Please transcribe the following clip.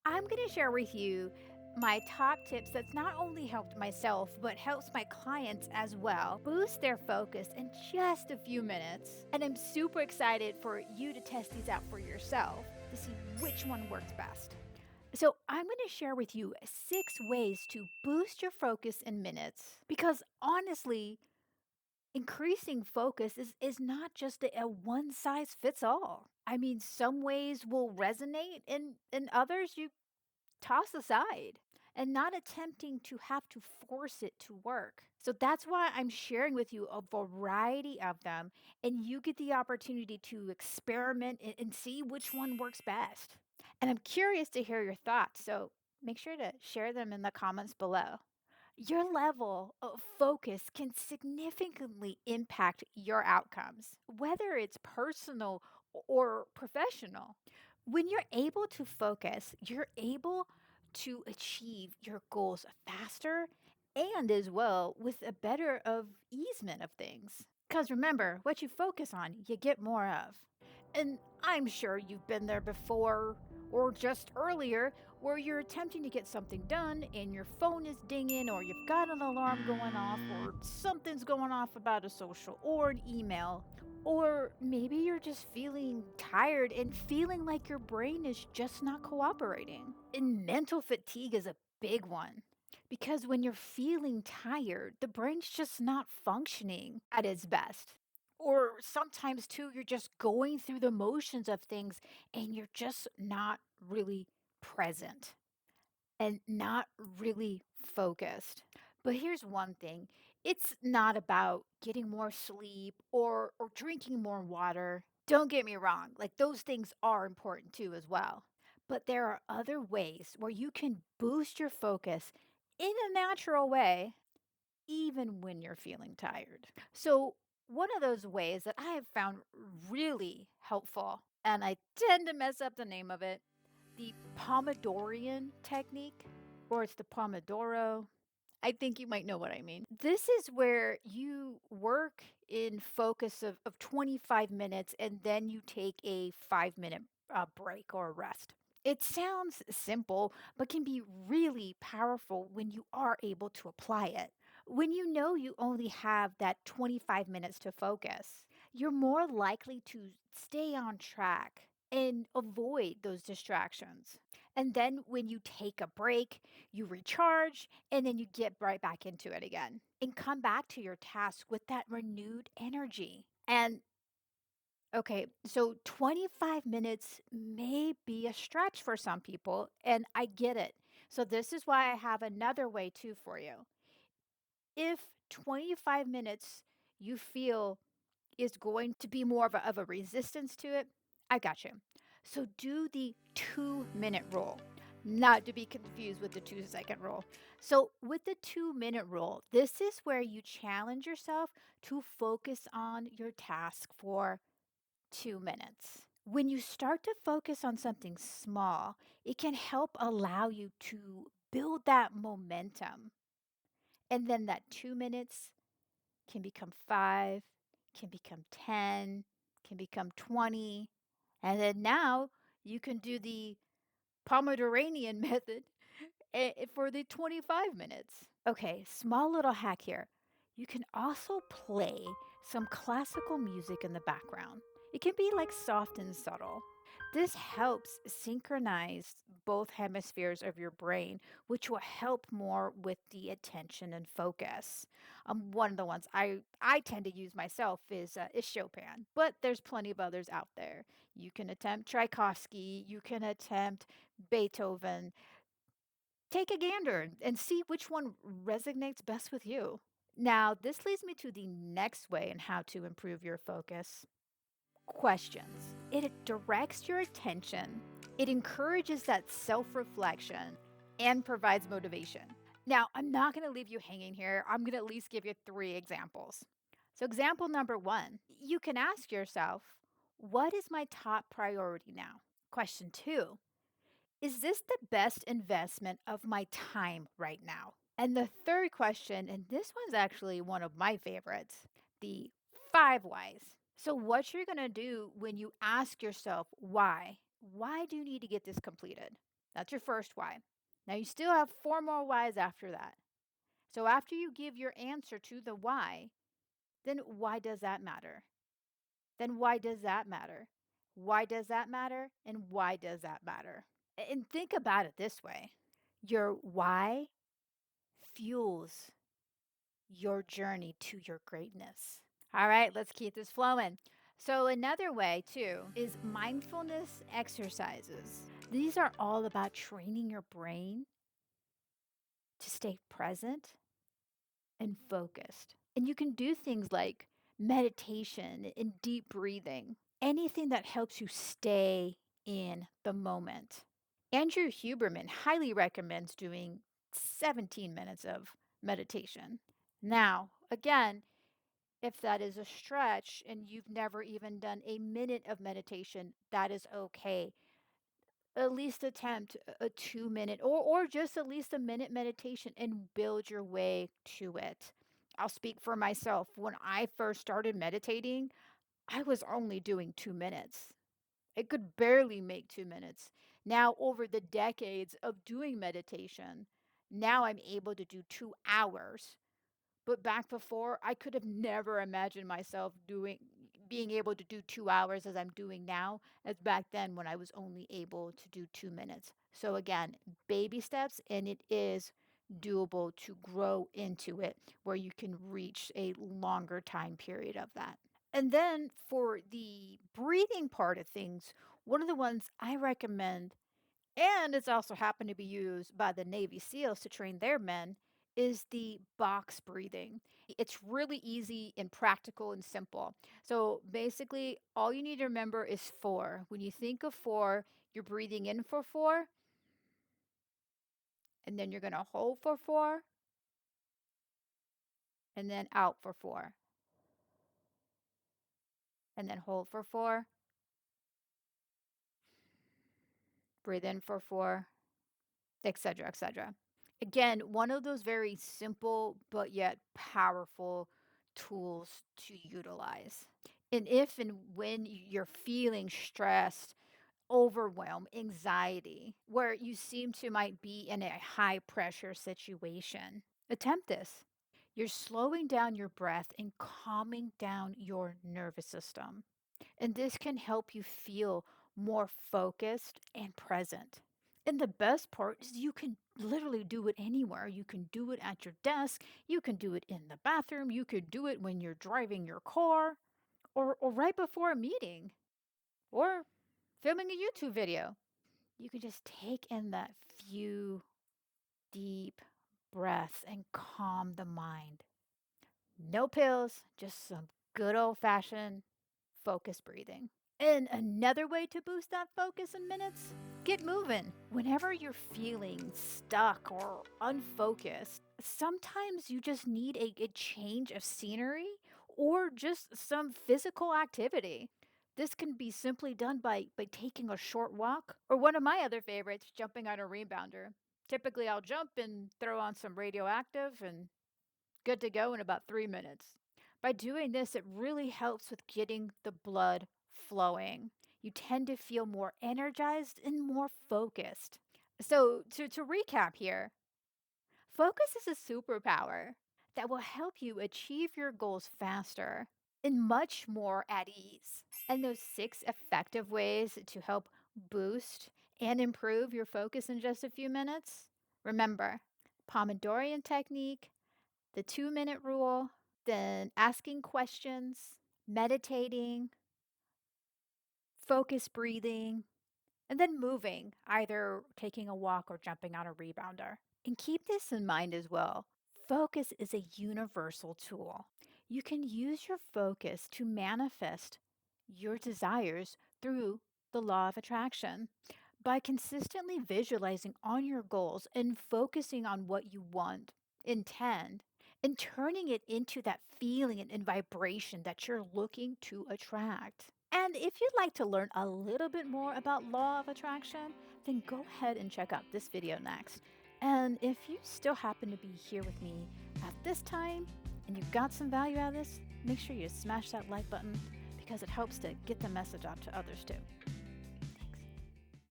I'm going to share with you my top tips that's not only helped myself, but helps my clients as well boost their focus in just a few minutes. And I'm super excited for you to test these out for yourself to see which one works best. So, I'm going to share with you 6 ways to boost your focus in minutes because honestly, increasing focus is not just a one size fits all. I mean, some ways will resonate and others you toss aside and not attempting to have to force it to work. So that's why I'm sharing with you a variety of them, and you get the opportunity to experiment and see which one works best. And I'm curious to hear your thoughts, so make sure to share them in the comments below. Your level of focus can significantly impact your outcomes, whether it's personal or professional. When you're able to focus, you're able to achieve your goals faster and as well with a better of easement of things. Because remember, what you focus on, you get more of. And I'm sure you've been there before or just earlier where you're attempting to get something done and your phone is dinging or you've got an alarm going off or something's going off about a social or an email. Or maybe you're just feeling tired and feeling like your brain is just not cooperating. And mental fatigue is a big one. Because when you're feeling tired, the brain's just not functioning at its best. Or sometimes, too, you're just going through the motions of things and you're just not really present and not really focused. But here's one thing, it's not about getting more sleep or drinking more water. Don't get me wrong, like those things are important too as well. But there are other ways where you can boost your focus in a natural way even when you're feeling tired. So, one of those ways that I have found really helpful, and I tend to mess up the name of it, the Pomodorian technique, or it's the Pomodoro. I think you might know what I mean. This is where you work in focus of 25 minutes and then you take a 5 minute break or rest. It sounds simple, but can be really powerful when you are able to apply it. When you know you only have that 25 minutes to focus, you're more likely to stay on track and avoid those distractions. And then when you take a break, you recharge and then you get right back into it again and come back to your task with that renewed energy. And okay, so 25 minutes may be a stretch for some people, and I get it. So, this is why I have another way too for you. If 25 minutes you feel is going to be more of a resistance to it, I got you. So do the 2 minute rule, not to be confused with the 2 second rule. So, with the 2 minute rule, this is where you challenge yourself to focus on your task for 2 minutes. When you start to focus on something small, it can help allow you to build that momentum. And then that 2 minutes can become 5, can become 10, can become 20. And then now you can do the Pomodoranian method for the 25 minutes. Okay, small little hack here. You can also play some classical music in the background. It can be like soft and subtle. This helps synchronize both hemispheres of your brain, which will help more with the attention and focus. One of the ones I tend to use myself is Chopin, but there's plenty of others out there. You can attempt Tchaikovsky, you can attempt Beethoven. Take a gander and see which one resonates best with you. Now, this leads me to the next way in how to improve your focus questions. It directs your attention, it encourages that self reflection, and provides motivation. Now, I'm not going to leave you hanging here. I'm going to at least give you 3 examples. So, example number one, you can ask yourself, what is my top priority now? Question two, is this the best investment of my time right now? And the third question, and this one's actually one of my favorites, the 5 whys. So, what you're going to do when you ask yourself, why? Why do you need to get this completed? That's your first why. Now you still have 4 more whys after that. So after you give your answer to the why, then why does that matter? Then why does that matter? Why does that matter? And why does that matter? And think about it this way. Your why fuels your journey to your greatness. All right, let's keep this flowing. So, another way too is mindfulness exercises. These are all about training your brain to stay present and focused. And you can do things like meditation and deep breathing, anything that helps you stay in the moment. Andrew Huberman highly recommends doing 17 minutes of meditation. Now, again, if that is a stretch and you've never even done a minute of meditation, that is okay. At least attempt a 2 minute or just at least a minute meditation and build your way to it. I'll speak for myself. When I first started meditating, I was only doing 2 minutes. I could barely make 2 minutes. Now, over the decades of doing meditation, now I'm able to do 2 hours. But back before, I could have never imagined myself being able to do 2 hours as I'm doing now, as back then when I was only able to do 2 minutes. So again, baby steps, and it is doable to grow into it where you can reach a longer time period of that. And then for the breathing part of things, one of the ones I recommend, and it's also happened to be used by the Navy SEALs to train their men, is the box breathing. It's really easy and practical and simple. So basically, all you need to remember is four. When you think of four, you're breathing in for four, and then you're going to hold for four, and then out for four, and then hold for four, breathe in for four, etc., etc. Again, one of those very simple but yet powerful tools to utilize. And if and when you're feeling stressed, overwhelm, anxiety, where you seem to might be in a high pressure situation, attempt this. You're slowing down your breath and calming down your nervous system. And this can help you feel more focused and present. And the best part is you can literally do it anywhere. You can do it at your desk, you can do it in the bathroom, you could do it when you're driving your car, or right before a meeting, or filming a YouTube video. You can just take in that few deep breaths and calm the mind. No pills, just some good old fashioned focus breathing. And another way to boost that focus in minutes, get moving. Whenever you're feeling stuck or unfocused, sometimes you just need a change of scenery or just some physical activity. This can be simply done by taking a short walk, or one of my other favorites, jumping on a rebounder. Typically, I'll jump and throw on some radioactive and good to go in about 3 minutes. By doing this, it really helps with getting the blood flowing. You tend to feel more energized and more focused. So, to recap here, focus is a superpower that will help you achieve your goals faster and much more at ease. And those 6 effective ways to help boost and improve your focus in just a few minutes, remember, Pomodorian technique, the 2 minute rule, then asking questions, meditating, focus breathing, and then moving, either taking a walk or jumping on a rebounder. And keep this in mind as well. Focus is a universal tool. You can use your focus to manifest your desires through the law of attraction. By consistently visualizing on your goals and focusing on what you want, intend, and turning it into that feeling and vibration that you're looking to attract. And if you'd like to learn a little bit more about law of attraction, then go ahead and check out this video next. And if you still happen to be here with me at this time and you got some value out of this, make sure you smash that like button because it helps to get the message out to others too.